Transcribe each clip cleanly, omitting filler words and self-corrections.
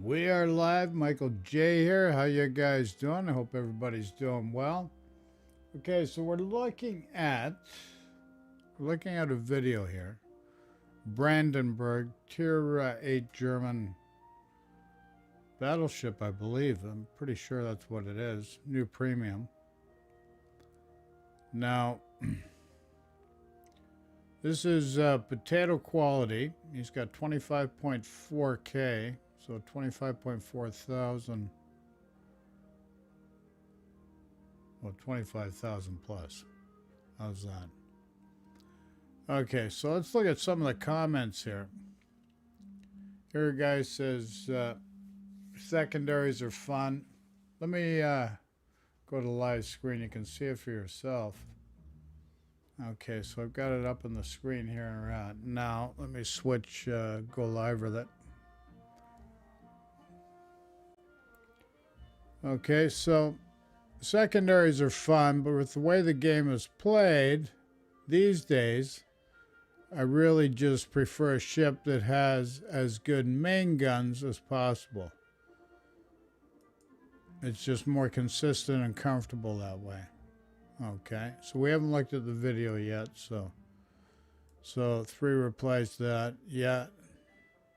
We are live. Michael J here. How you guys doing? I hope everybody's doing well. Okay, so we're looking at a video here. Brandenburg, Tier 8 German battleship, I believe. I'm pretty sure that's what it is. New premium. Now, this is potato quality. He's got 25.4K, so 25.4 thousand. Well, 25,000 plus. How's that? Okay, so let's look at some of the comments here. Here a guy says, secondaries are fun. Let me go to live screen. You can see it for yourself. Okay, so I've got it up on the screen here. Now, let me switch, go live with it. Okay, so secondaries are fun, but with the way the game is played these days, I really just prefer a ship that has as good main guns as possible. It's just more consistent and comfortable that way. Okay, so we haven't looked at the video yet, so 3 replies to that. Yeah,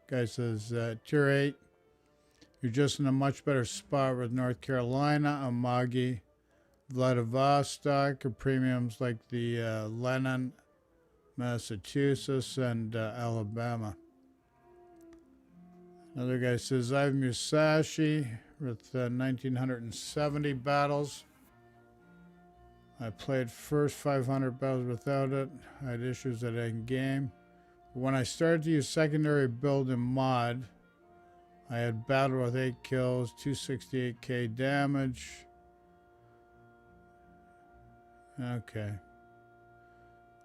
guy says, Tier 8, you're just in a much better spot with North Carolina, Amagi, Vladivostok, or premiums like the Lennon, Massachusetts, and Alabama. Another guy says, I have Musashi with 1970 battles. I played first 500 battles without it. I had issues at end game. But when I started to use secondary build and mod, I had battle with 8 kills, 268k damage. Okay.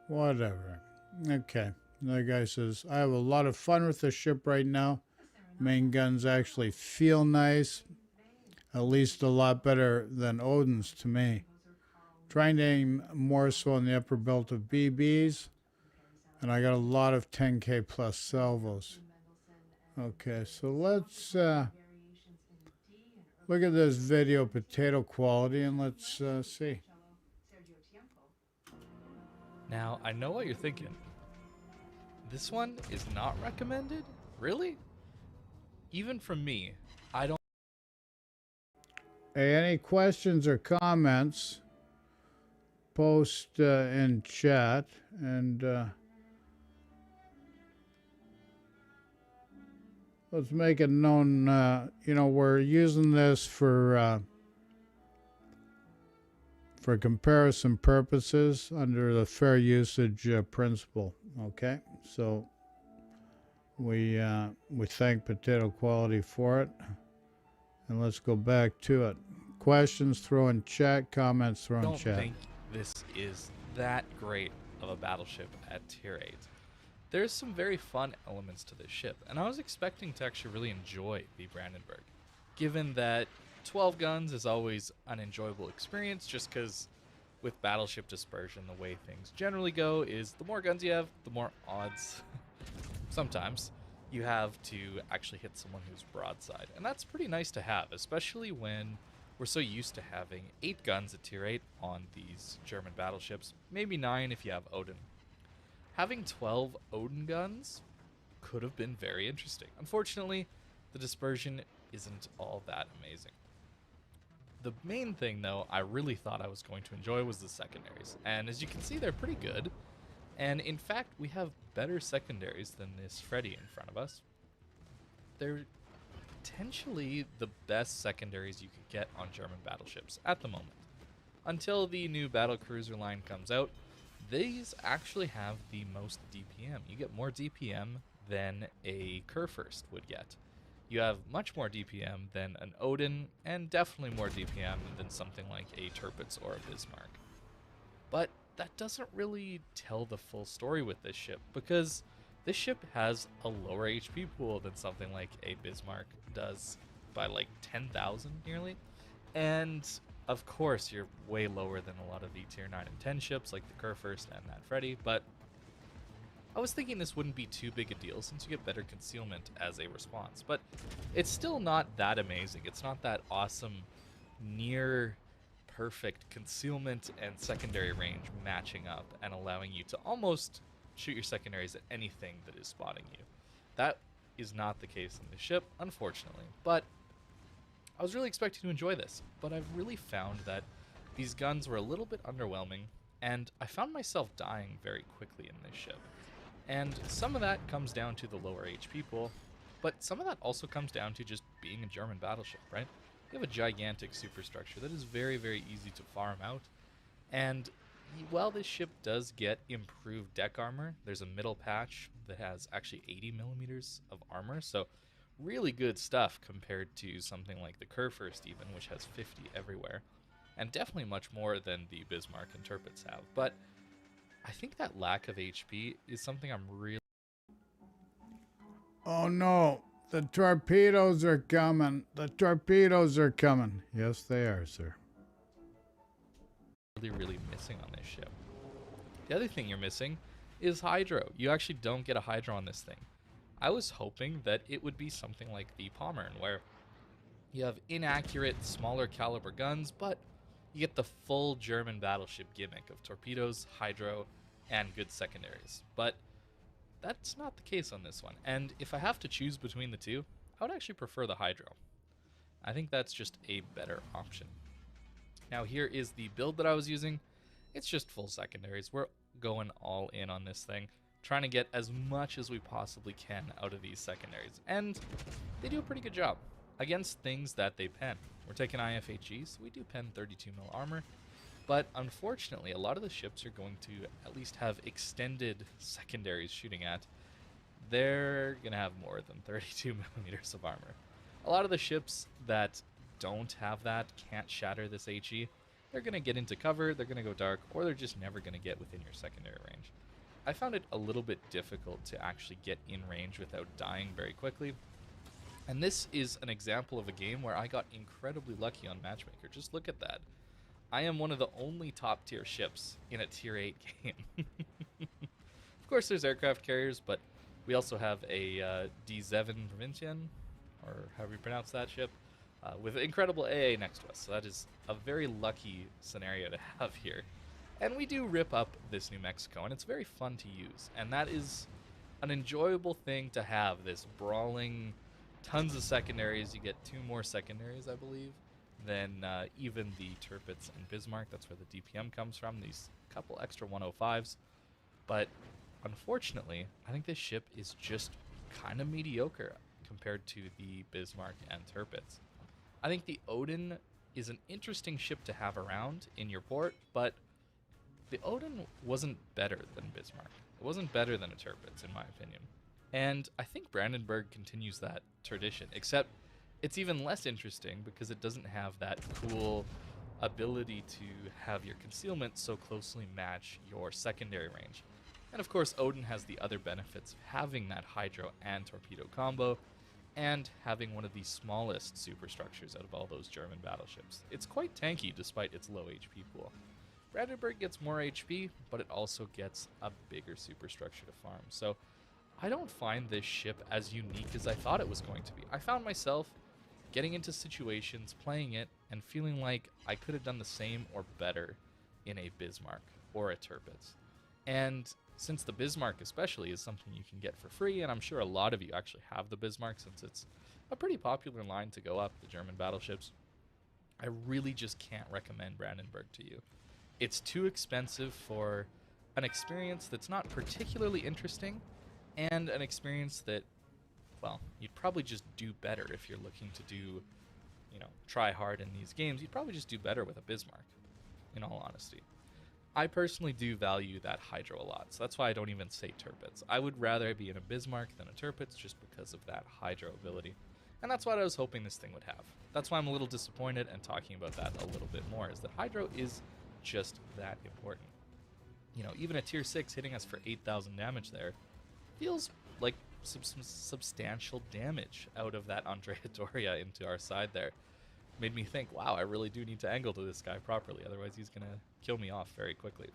Whatever. Okay. Another guy says, I have a lot of fun with the ship right now. Main guns actually feel nice. At least a lot better than Odin's to me. Trying to aim more so on the upper belt of BBs. And I got a lot of 10k plus salvos. Okay, so let's look at this video, potato quality, and let's see. Now, I know what you're thinking. This one is not recommended? Really? Even from me, I don't... Hey, any questions or comments, post in chat, and let's make it known, we're using this for comparison purposes under the fair usage principle. Okay, so we thank Potato Quality for it, and let's go back to it. Questions, throw in chat. Comments, throw in chat. I don't think this is that great of a battleship at Tier 8. There's some very fun elements to this ship, and I was expecting to actually really enjoy the Brandenburg, given that 12 guns is always an enjoyable experience, just because with battleship dispersion, the way things generally go is the more guns you have, the more odds sometimes you have to actually hit someone who's broadside. And that's pretty nice to have, especially when we're so used to having 8 guns at Tier 8 on these German battleships, maybe 9 if you have Odin. Having 12 Odin guns could have been very interesting. Unfortunately, the dispersion isn't all that amazing. The main thing, though, I really thought I was going to enjoy was the secondaries. And as you can see, they're pretty good. And in fact, we have better secondaries than this Freddy in front of us. They're potentially the best secondaries you could get on German battleships at the moment. Until the new battlecruiser line comes out, these actually have the most DPM. You get more DPM than a Kurfürst would get. You have much more DPM than an Odin, and definitely more DPM than something like a Tirpitz or a Bismarck. But that doesn't really tell the full story with this ship, because this ship has a lower HP pool than something like a Bismarck does by like 10,000 nearly. And of course, you're way lower than a lot of the tier 9 and 10 ships like the Kurfürst and that Freddy, but I was thinking this wouldn't be too big a deal since you get better concealment as a response, but it's still not that amazing. It's not that awesome, near perfect concealment and secondary range matching up and allowing you to almost shoot your secondaries at anything that is spotting you. That is not the case in the ship, unfortunately, but I was really expecting to enjoy this, but I've really found that these guns were a little bit underwhelming, and I found myself dying very quickly in this ship. And some of that comes down to the lower HP pool, but some of that also comes down to just being a German battleship, right? You have a gigantic superstructure that is very, very easy to farm out, and while this ship does get improved deck armor, there's a middle patch that has actually 80 millimeters of armor, so really good stuff compared to something like the Kurfürst even, which has 50 everywhere, and definitely much more than the Bismarck and Tirpitz have. But I think that lack of HP is something I'm really Oh no, the torpedoes are coming. The torpedoes are coming. Yes, they are, sir. really missing on this ship. The other thing you're missing is hydro. You actually don't get a hydro on this thing. I was hoping that it would be something like the Pommern, where you have inaccurate, smaller caliber guns, but you get the full German battleship gimmick of torpedoes, hydro, and good secondaries. But that's not the case on this one. And if I have to choose between the two, I would actually prefer the hydro. I think that's just a better option. Now here is the build that I was using. It's just full secondaries. We're going all in on this thing, trying to get as much as we possibly can out of these secondaries. And they do a pretty good job against things that they pen. We're taking IFHE, so we do pen 32 mil armor. But unfortunately, a lot of the ships are going to at least have extended secondaries shooting at. They're going to have more than 32 millimeters of armor. A lot of the ships that don't have that, can't shatter this HE, they're going to get into cover, they're going to go dark, or they're just never going to get within your secondary range. I found it a little bit difficult to actually get in range without dying very quickly. And this is an example of a game where I got incredibly lucky on Matchmaker. Just look at that. I am one of the only top tier ships in a tier 8 game. Of course there's aircraft carriers, but we also have a D7 Provincian, or however you pronounce that ship, with incredible AA next to us. So that is a very lucky scenario to have here. And we do rip up this New Mexico, and it's very fun to use. And that is an enjoyable thing to have, this brawling, tons of secondaries. You get 2 more secondaries, I believe, than even the Tirpitz and Bismarck. That's where the DPM comes from, these couple extra 105s. But unfortunately, I think this ship is just kind of mediocre compared to the Bismarck and Tirpitz. I think the Odin is an interesting ship to have around in your port, but the Odin wasn't better than Bismarck. It wasn't better than a Tirpitz, in my opinion. And I think Brandenburg continues that tradition, except it's even less interesting because it doesn't have that cool ability to have your concealment so closely match your secondary range. And of course, Odin has the other benefits of having that hydro and torpedo combo, and having one of the smallest superstructures out of all those German battleships. It's quite tanky despite its low HP pool. Brandenburg gets more HP, but it also gets a bigger superstructure to farm. So I don't find this ship as unique as I thought it was going to be. I found myself getting into situations, playing it, and feeling like I could have done the same or better in a Bismarck or a Tirpitz. And since the Bismarck especially is something you can get for free, and I'm sure a lot of you actually have the Bismarck since it's a pretty popular line to go up, the German battleships, I really just can't recommend Brandenburg to you. It's too expensive for an experience that's not particularly interesting, and an experience that, well, you'd probably just do better if you're looking to do, try hard in these games. You'd probably just do better with a Bismarck, in all honesty. I personally do value that hydro a lot, so that's why I don't even say Tirpitz. I would rather be in a Bismarck than a Tirpitz just because of that hydro ability. And that's what I was hoping this thing would have. That's why I'm a little disappointed and talking about that a little bit more, is that hydro is just that important. Even a tier 6 hitting us for 8,000 damage there feels like some substantial damage out of that Andrea Doria into our side there. Made me think, wow, I really do need to angle to this guy properly, otherwise he's going to kill me off very quickly.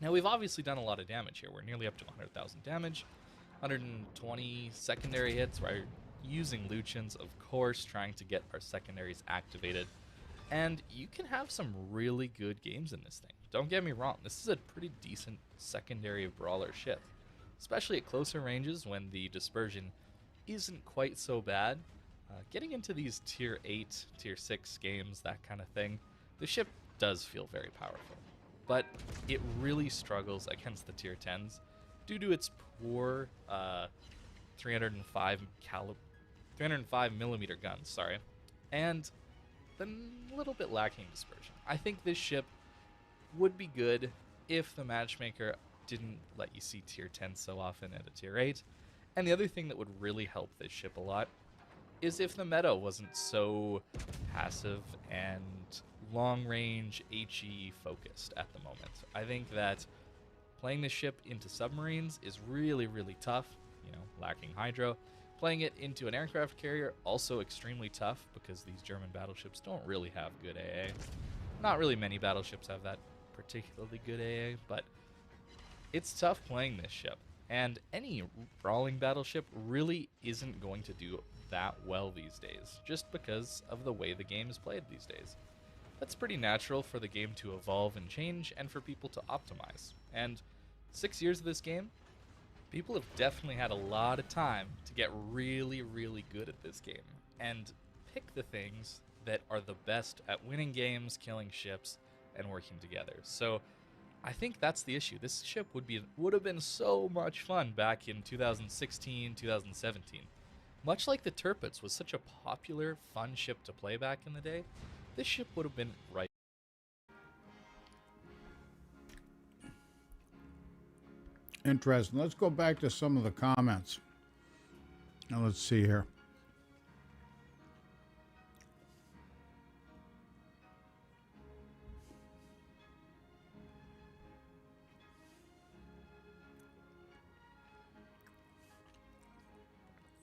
Now, we've obviously done a lot of damage here. We're nearly up to 100,000 damage, 120 secondary hits. We're using Lucians, of course, trying to get our secondaries activated. And you can have some really good games in this thing. Don't get me wrong, this is a pretty decent secondary brawler ship, especially at closer ranges when the dispersion isn't quite so bad. Getting into these tier 8, tier 6 games, that kind of thing, the ship does feel very powerful. But it really struggles against the tier 10s due to its poor 305 millimeter guns, sorry, and a little bit lacking dispersion. I think this ship would be good if the matchmaker didn't let you see tier 10 so often at a tier 8. And the other thing that would really help this ship a lot is if the meta wasn't so passive and long-range HE focused at the moment. I think that playing this ship into submarines is really, really tough, lacking hydro. Playing it into an aircraft carrier, also extremely tough because these German battleships don't really have good AA. Not really many battleships have that particularly good AA, but it's tough playing this ship. And any brawling battleship really isn't going to do that well these days, just because of the way the game is played these days. That's pretty natural for the game to evolve and change, and for people to optimize. And 6 years of this game, people have definitely had a lot of time to get really, really good at this game, and pick the things that are the best at winning games, killing ships, and working together. So I think that's the issue. This ship would have been so much fun back in 2016, 2017. Much like the Tirpitz was such a popular, fun ship to play back in the day, this ship would have been right. Interesting. Let's go back to some of the comments. Now let's see here.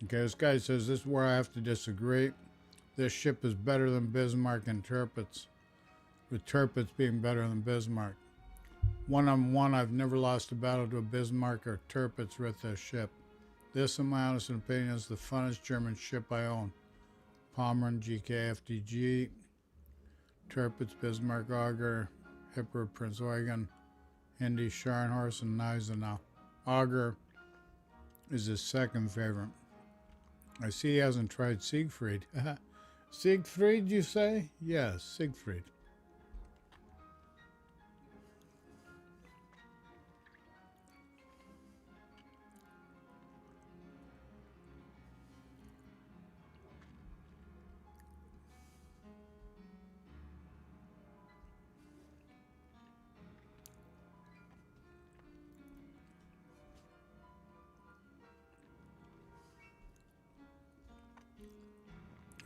Okay, this guy says this is where I have to disagree. This ship is better than Bismarck and Tirpitz, with Tirpitz being better than Bismarck. One-on-one, I've never lost a battle to a Bismarck or Tirpitz with this ship. This, in my honest opinion, is the funnest German ship I own. Pommern, GKFDG, Tirpitz, Bismarck, Auger, Hipper, Prince Eugen, Hindi, Scharnhorst, and Gneisenau. Auger is his second favorite. I see he hasn't tried Siegfried. Siegfried, you say? Yes, Siegfried.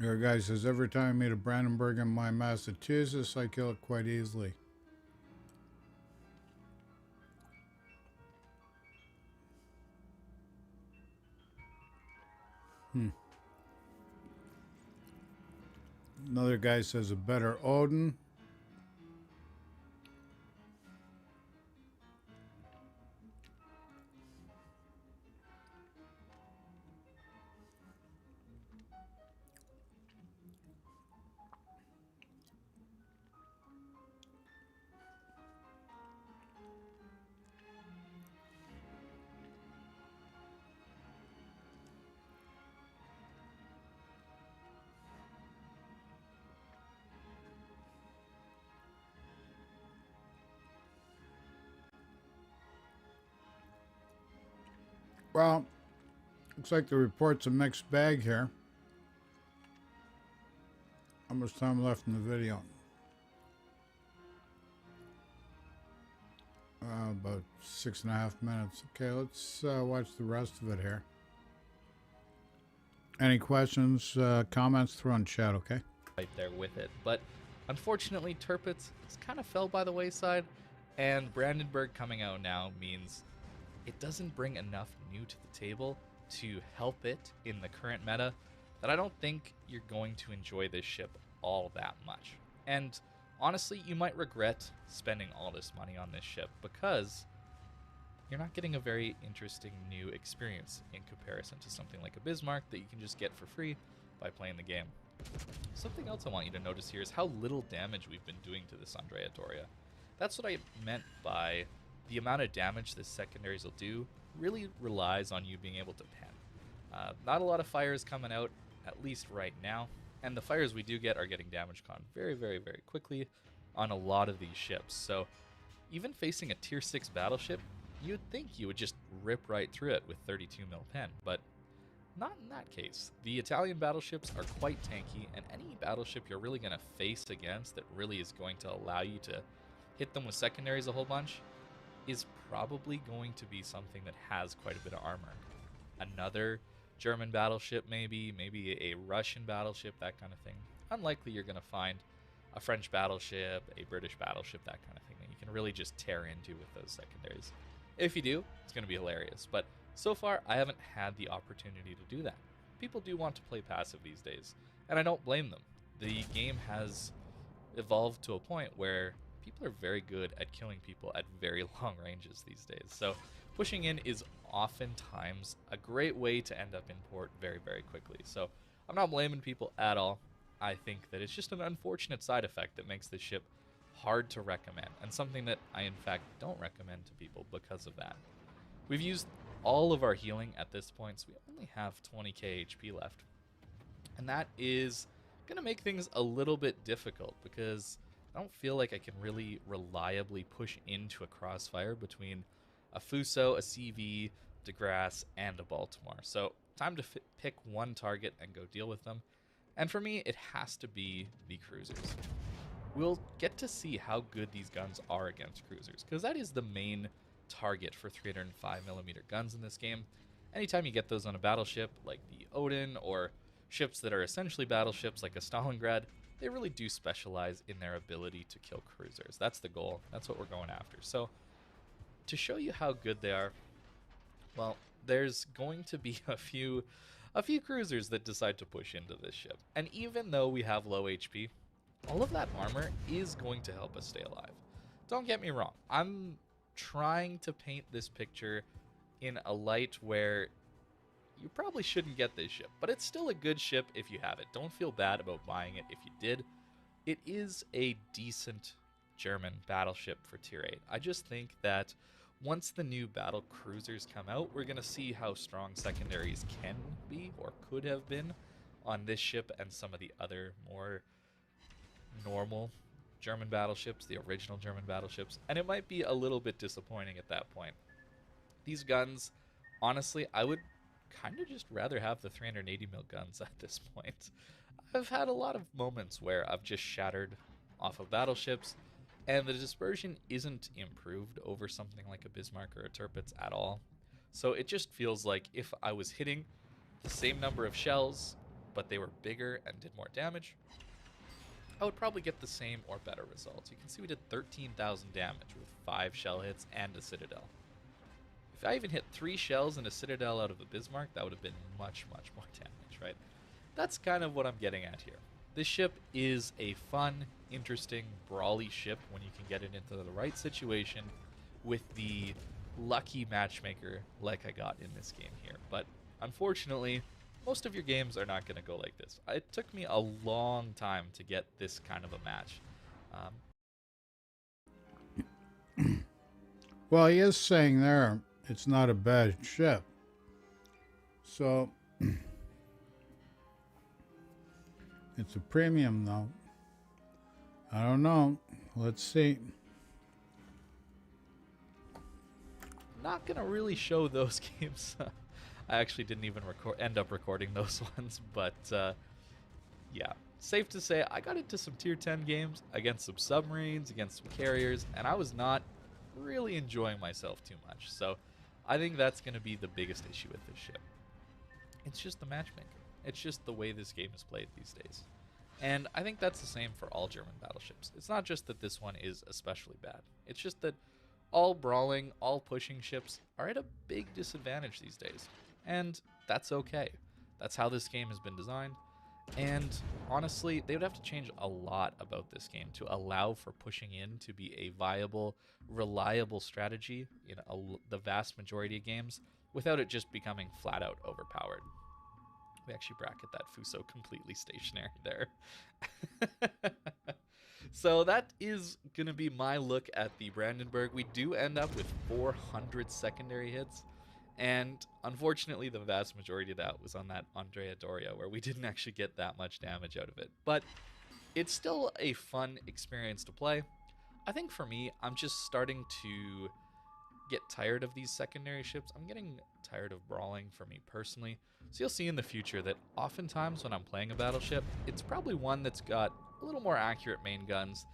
Here, guy says, every time I meet a Brandenburg in my Massachusetts, I kill it quite easily. Another guy says, a better Odin. Well, looks like the report's a mixed bag here. How much time left in the video? About 6.5 minutes. Okay, let's watch the rest of it here. Any questions, comments, throw in chat, okay? Right there with it. But unfortunately, Tirpitz kind of fell by the wayside, and Brandenburg coming out now means it doesn't bring enough new to the table to help it in the current meta that I don't think you're going to enjoy this ship all that much. And honestly, you might regret spending all this money on this ship because you're not getting a very interesting new experience in comparison to something like a Bismarck that you can just get for free by playing the game. Something else I want you to notice here is how little damage we've been doing to this Andrea Doria. That's what I meant by the amount of damage this secondaries will do really relies on you being able to pen. Not a lot of fires coming out, at least right now, and the fires we do get are getting damage con very, very, very quickly on a lot of these ships. So even facing a tier 6 battleship, you'd think you would just rip right through it with 32 mil pen, but not in that case. The Italian battleships are quite tanky, and any battleship you're really going to face against that really is going to allow you to hit them with secondaries a whole bunch is probably going to be something that has quite a bit of armor. Another German battleship, maybe a Russian battleship, that kind of thing. Unlikely you're going to find a French battleship, a British battleship, that kind of thing that you can really just tear into with those secondaries. If you do, it's going to be hilarious, but so far I haven't had the opportunity to do that. People do want to play passive these days, and I don't blame them. The game has evolved to a point where people are very good at killing people at very long ranges these days. So pushing in is oftentimes a great way to end up in port very, very quickly. So I'm not blaming people at all. I think that it's just an unfortunate side effect that makes this ship hard to recommend, and something that I in fact don't recommend to people because of that. We've used all of our healing at this point, so we only have 20k HP left. And that is going to make things a little bit difficult because I don't feel like I can really reliably push into a crossfire between a Fuso, a CV, DeGrasse, and a Baltimore. So time to pick one target and go deal with them. And for me, it has to be the cruisers. We'll get to see how good these guns are against cruisers, because that is the main target for 305mm guns in this game. Anytime you get those on a battleship like the Odin, or ships that are essentially battleships like a Stalingrad, they really do specialize in their ability to kill cruisers. That's the goal. That's what we're going after. So to show you how good they are, well, there's going to be a few cruisers that decide to push into this ship. And even though we have low HP, all of that armor is going to help us stay alive. Don't get me wrong. I'm trying to paint this picture in a light where you probably shouldn't get this ship, but it's still a good ship if you have it. Don't feel bad about buying it if you did. It is a decent German battleship for tier 8. I just think that once the new battle cruisers come out, we're going to see how strong secondaries can be or could have been on this ship and some of the other more normal German battleships, the original German battleships, and it might be a little bit disappointing at that point. These guns, honestly, I would kind of just rather have the 380mm guns at this point. I've had a lot of moments where I've just shattered off of battleships, and the dispersion isn't improved over something like a Bismarck or a Tirpitz at all. So it just feels like if I was hitting the same number of shells, but they were bigger and did more damage, I would probably get the same or better results. You can see we did 13,000 damage with 5 shell hits and a Citadel. If I even hit 3 shells and a Citadel out of a Bismarck, that would have been much, much more damage, right? That's kind of what I'm getting at here. This ship is a fun, interesting, brawly ship when you can get it into the right situation with the lucky matchmaker like I got in this game here. But unfortunately, most of your games are not going to go like this. It took me a long time to get this kind of a match. Well, he is saying there it's not a bad ship. So it's a premium though. I don't know. Let's see. Not going to really show those games. I actually didn't even end up recording those ones, but yeah, safe to say I got into some tier 10 games against some submarines, against some carriers, and I was not really enjoying myself too much. So I think that's going to be the biggest issue with this ship. It's just the matchmaker. It's just the way this game is played these days. And I think that's the same for all German battleships. It's not just that this one is especially bad. It's just that all brawling, all pushing ships are at a big disadvantage these days. And that's okay. That's how this game has been designed. And honestly, they would have to change a lot about this game to allow for pushing in to be a viable, reliable strategy in the vast majority of games without it just becoming flat out overpowered. We actually bracket that Fuso completely stationary there. So that is going to be my look at the Brandenburg. We do end up with 400 secondary hits. And unfortunately, the vast majority of that was on that Andrea Doria, where we didn't actually get that much damage out of it. But it's still a fun experience to play. I think for me, I'm just starting to get tired of these secondary ships. I'm getting tired of brawling for me personally. So you'll see in the future that oftentimes when I'm playing a battleship, it's probably one that's got a little more accurate main guns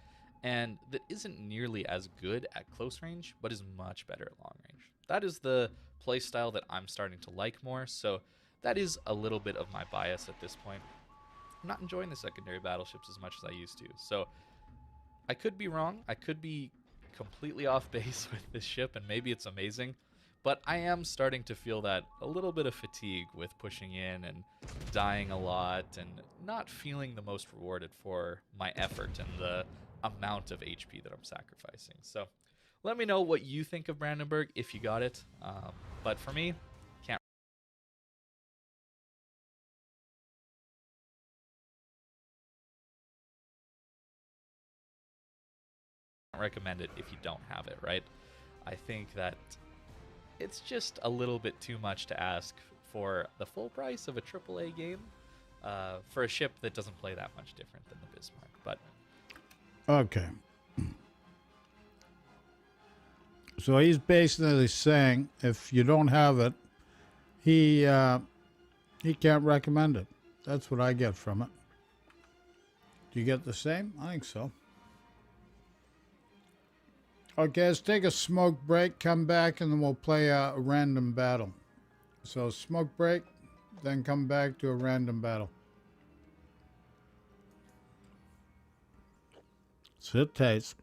and that isn't nearly as good at close range, but is much better at long range. That is the playstyle that I'm starting to like more, so that is a little bit of my bias at this point. I'm not enjoying the secondary battleships as much as I used to, so I could be wrong. I could be completely off base with this ship, and maybe it's amazing. But I am starting to feel that a little bit of fatigue with pushing in and dying a lot and not feeling the most rewarded for my effort and the amount of HP that I'm sacrificing. So let me know what you think of Brandenburg if you got it. But for me, can't recommend it if you don't have it, right? I think that it's just a little bit too much to ask for the full price of a AAA game for a ship that doesn't play that much different than the Bismarck. But Okay. So he's basically saying if you don't have it, he can't recommend it. That's what I get from it. Do you get the same? I think so. Okay, let's take a smoke break, come back, and then we'll play a random battle. So smoke break, then come back to a random battle. Sit tight.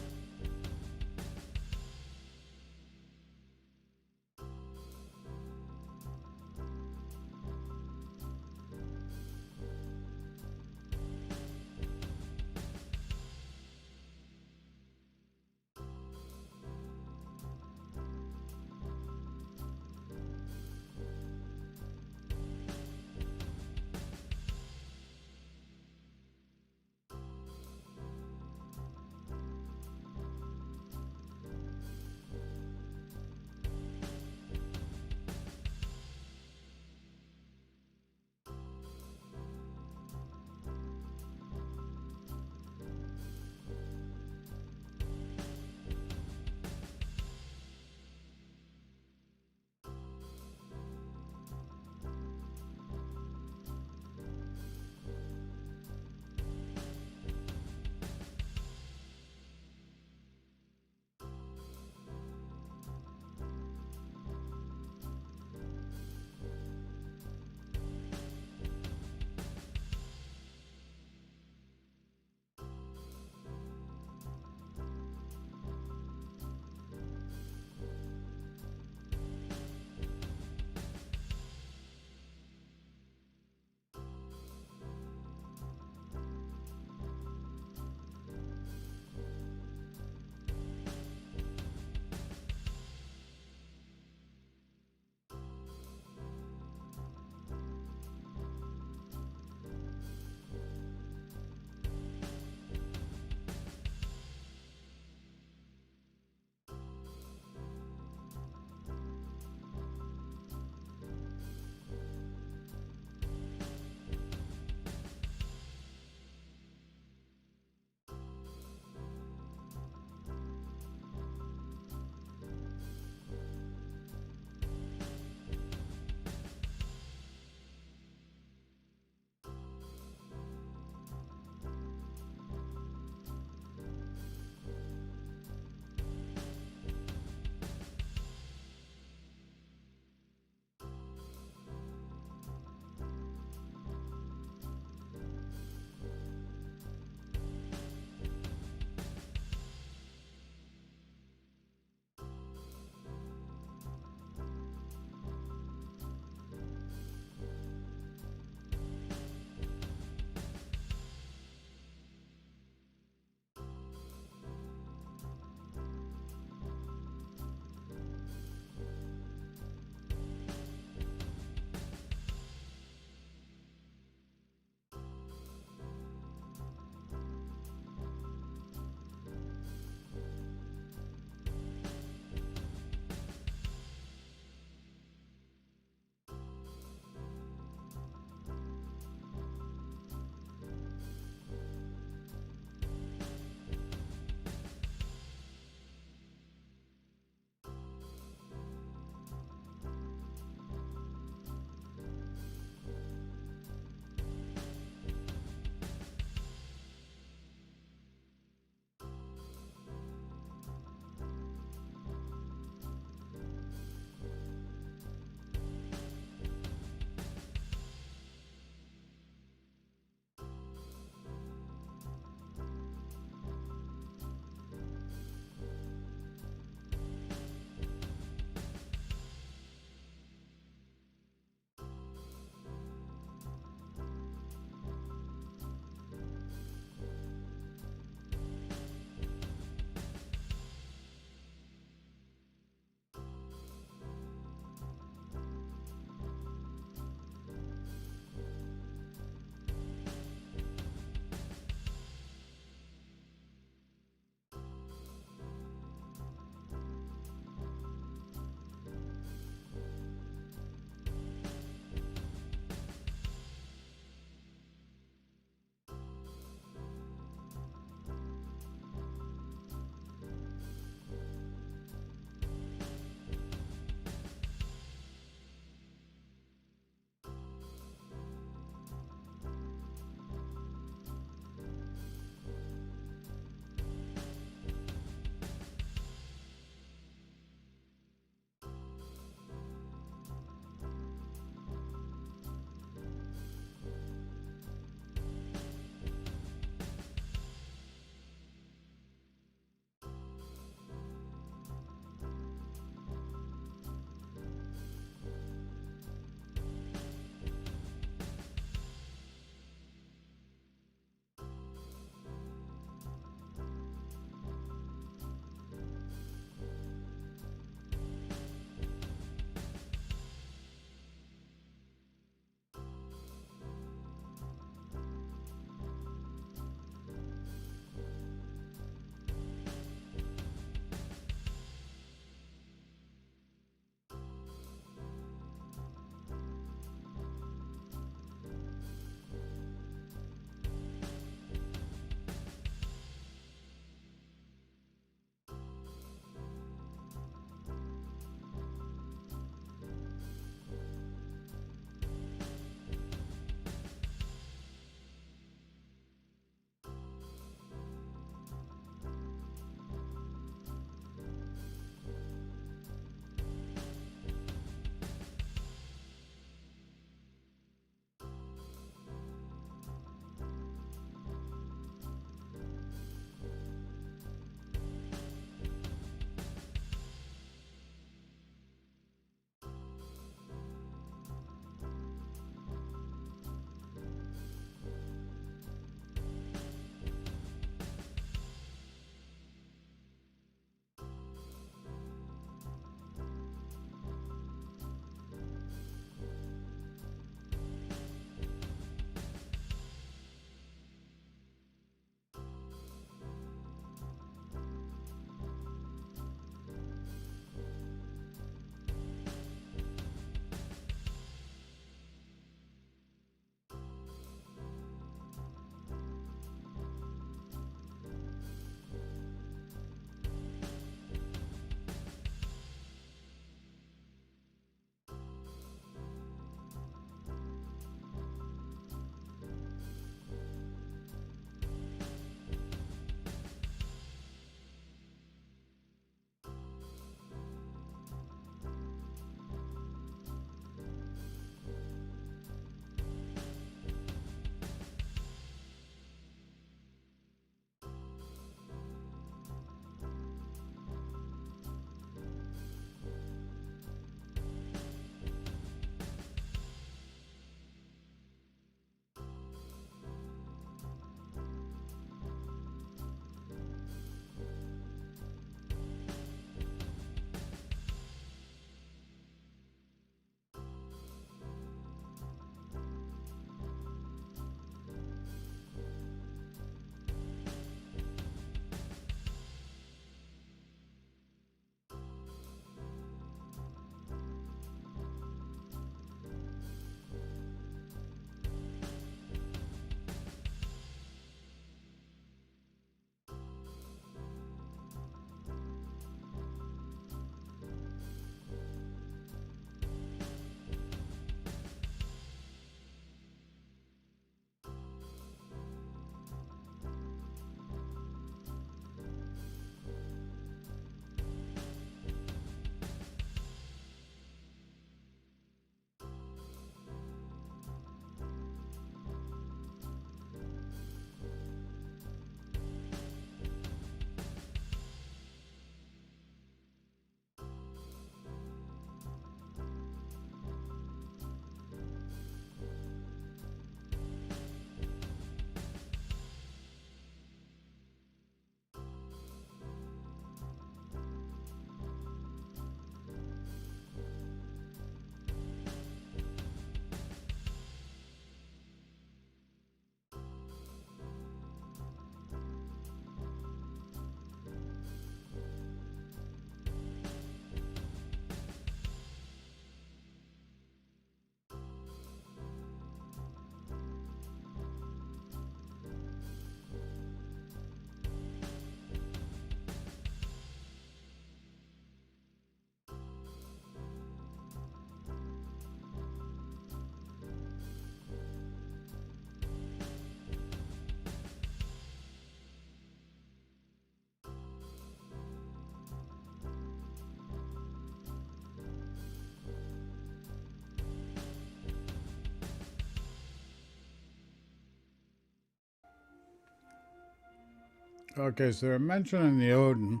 Okay, so they're mentioning the Odin.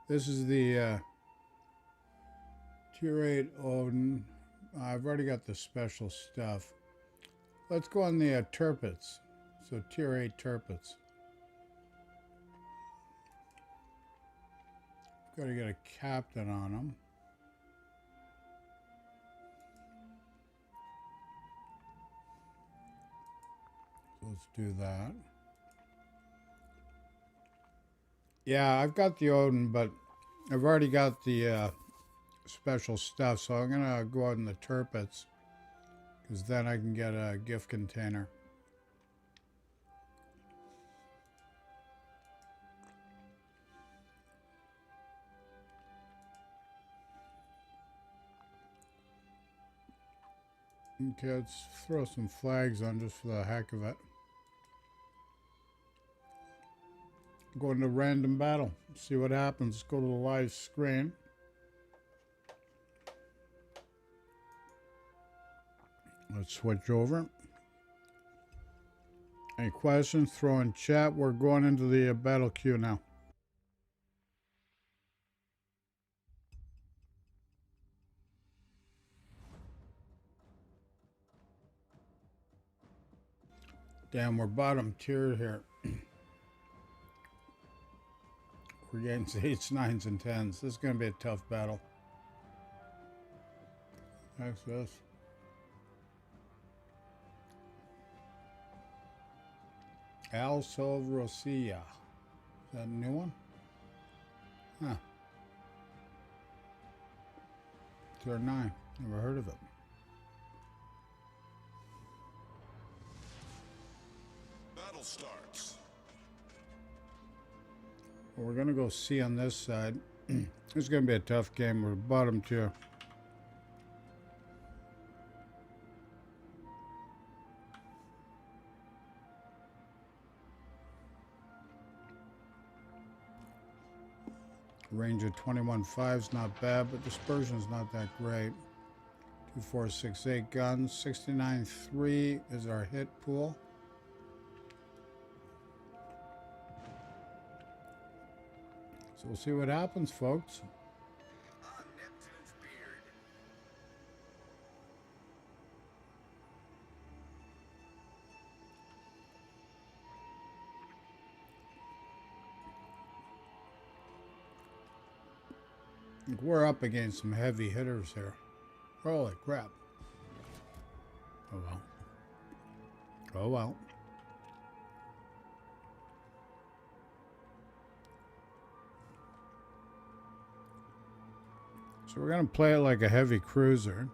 This is the Tier 8 Odin. I've already got the special stuff. Let's go on the Turpits. So Tier 8 Turpits. Got to get a captain on them. So let's do that. Yeah, I've got the Odin, but I've already got the special stuff, so I'm going to go on the Turpits, because then I can get a gift container. Okay, let's throw some flags on just for the heck of it. Go into random battle, see what happens. Go to the live screen. Let's switch over. Any questions? Throw in chat. We're going into the battle queue now. Damn, we're bottom tier here. We're getting 8s, 9s, and 10s. This is going to be a tough battle. Access. Also Rosia. Is that a new one? Huh. Tier 9. Never heard of it. Battle starts. Well, we're going to go C on this side. This is going to be a tough game. We're bottom tier. Range of 21.5 not bad, but dispersion's not that great. 2468 guns. 69.3 is our hit pool. So we'll see what happens, folks. On Neptune's beard. We're up against some heavy hitters here. Holy crap. Oh well. Oh well. So we're going to play it like a heavy cruiser.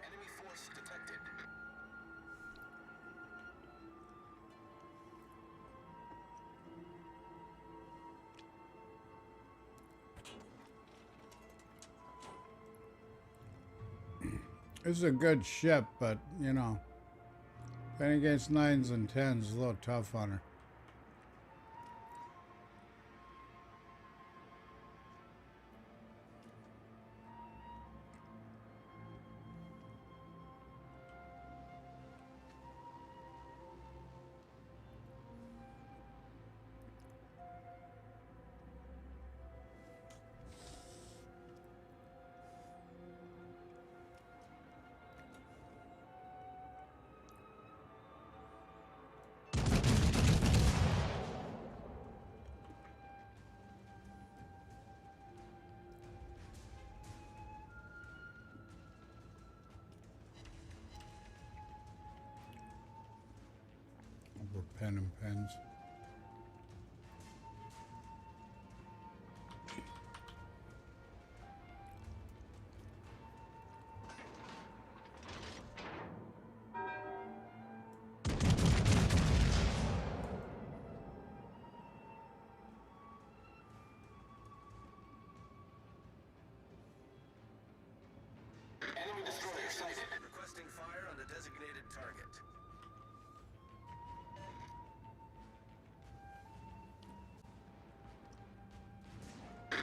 Enemy force detected. This is a good ship, but, you know, playing against 9s and 10s is a little tough on her. Over pen and pens. Enemy destroyer sighted. Requesting fire on the designated target.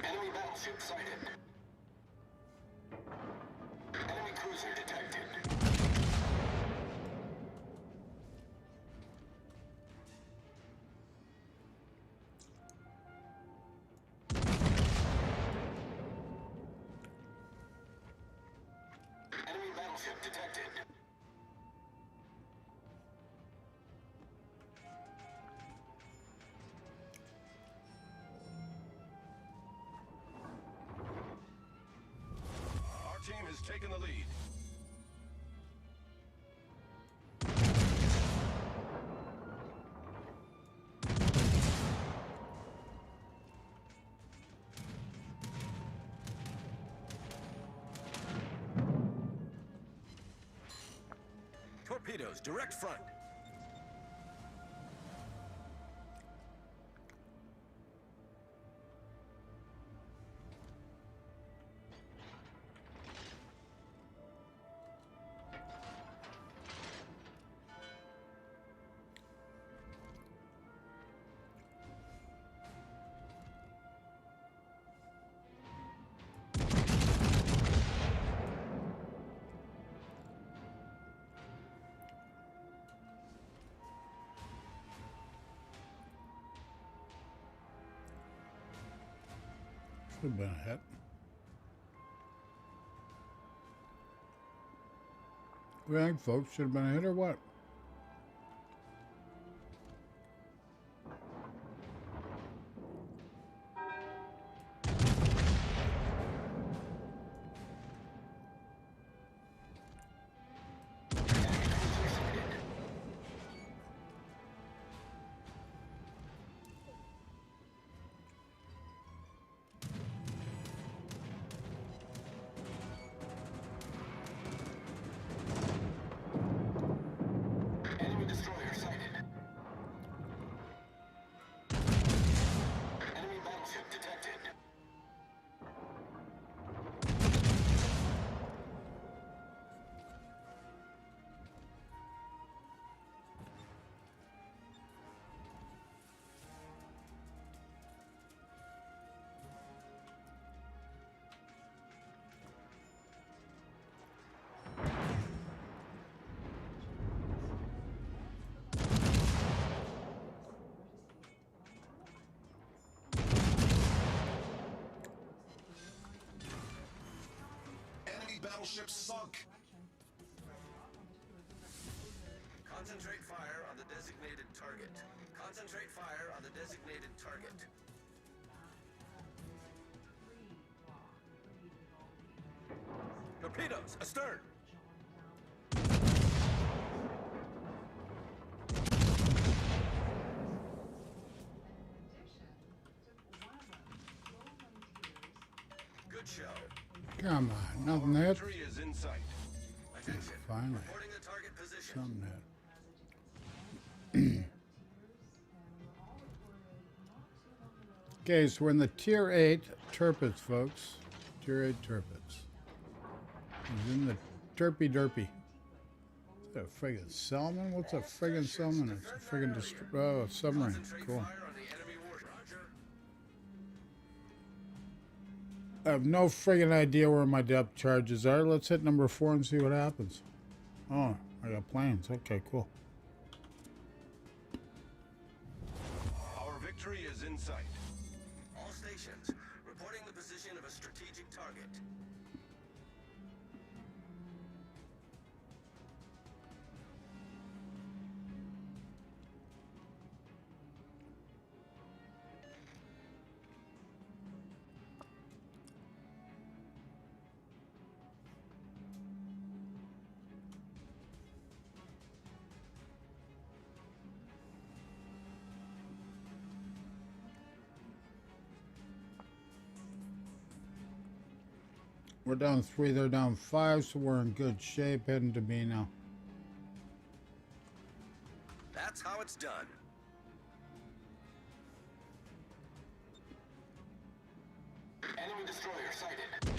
Enemy battleship sighted. Enemy cruiser detected. taken the lead. Torpedoes, direct front. Should have been a hit. What do you think, folks? Should have been a hit or what? Enemy destroyer sighted. Enemy battleship detected. Enemy battleship sunk. Concentrate fire on the designated target. Concentrate fire on the designated target. Torpedoes, astern. Good show. Come on, nothing hit. Victory is in sight. Attention. Finally, Reporting the target position. something hit. Okay, so we're in the Tier 8 Turpits, folks. Tier 8 Turpits. He's in the Derpy Derpy. Is that a friggin' Salmon? What's a friggin' Salmon? It's a friggin' oh, submarine. Concentrate Cool. fire on the enemy warship. Roger. I have no friggin' idea where my depth charges are. Let's hit number 4 and see what happens. Oh, I got planes. Okay, cool. Our victory is in sight. All stations, reporting the position of a strategic target. We're down 3, they're down 5, so we're in good shape. Heading to B now. That's how it's done. Enemy destroyer sighted.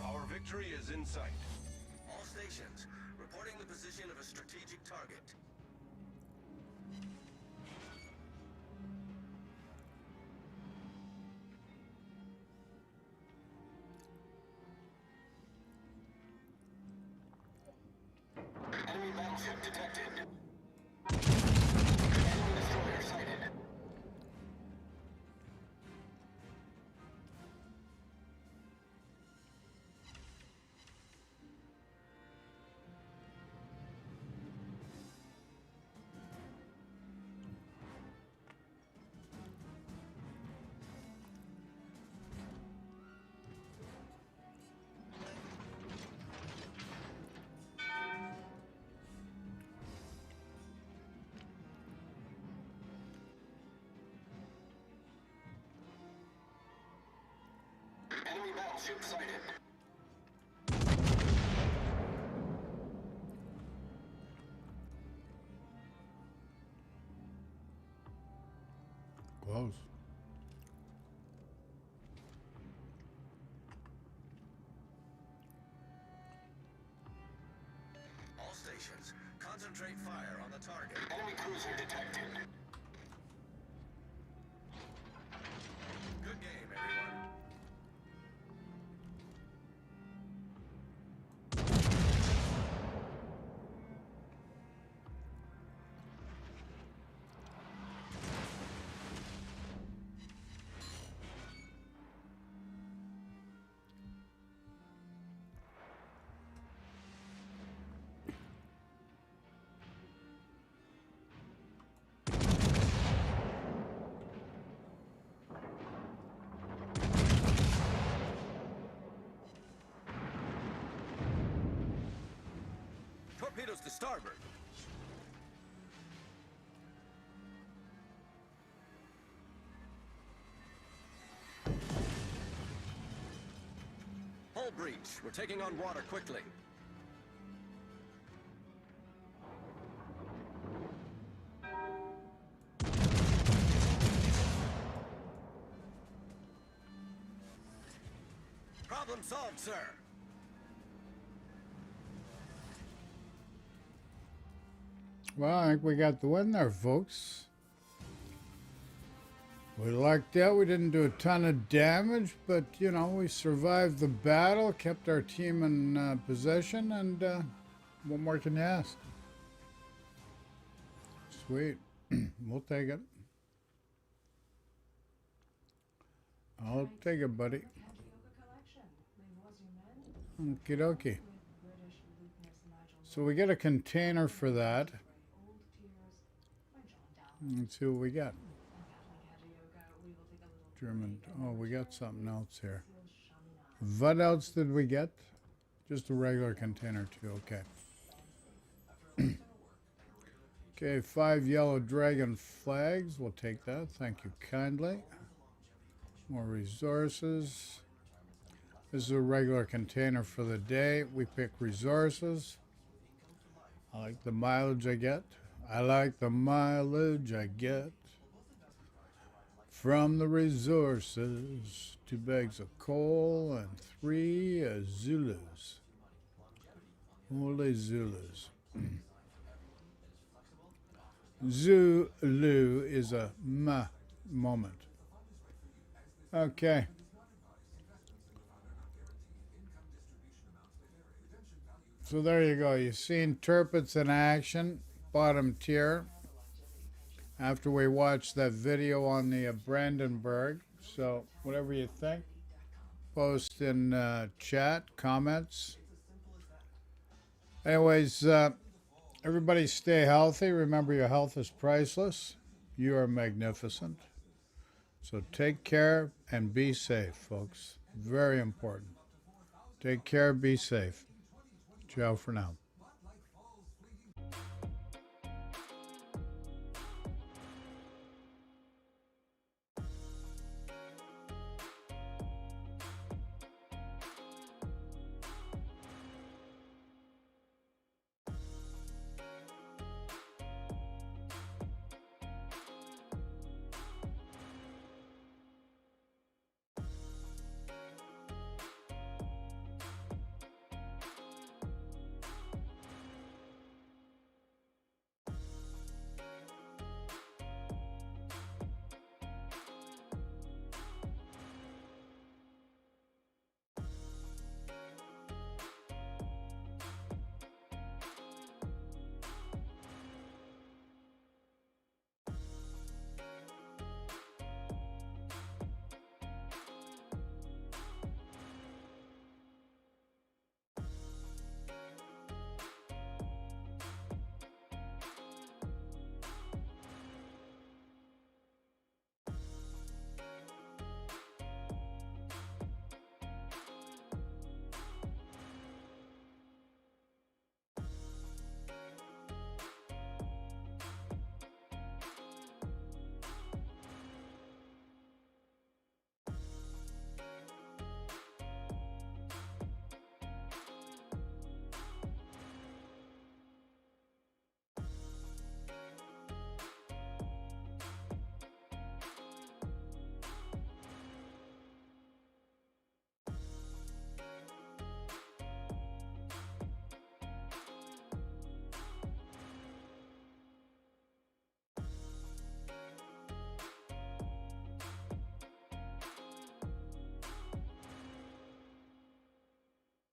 Our victory is in sight. All stations, reporting the position of a strategic target. Battleship sighted. Close. All stations, concentrate fire on the target. Enemy cruiser detected. Good game, everyone. Torpedoes to starboard. Hull breach. We're taking on water quickly. Problem solved, sir. Well, I think we got the win there, folks. We lucked out. We didn't do a ton of damage, but, you know, we survived the battle, kept our team in possession, and what more can you ask? Sweet. We'll take it. I'll take it, buddy. Okie dokie. So we get a container for that. Let's see what we got. German. Oh, we got something else here. What else did we get? Just a regular container too. Okay. Okay, 5 yellow dragon flags. We'll take that. Thank you kindly. More resources. This is a regular container for the day. We pick resources. I like the mileage I get. I like the mileage I get from the resources. 2 bags of coal and 3 Zulus. Holy Zulus. Zulu is a moment. Okay. So there you go. You've seen Turpits in action, bottom tier. After we watched that video on the Brandenburg. So whatever you think, post in chat, comments. Anyways, everybody stay healthy. Remember, your health is priceless. You are magnificent. So take care and be safe, folks. Very important. Take care, be safe. Ciao for now.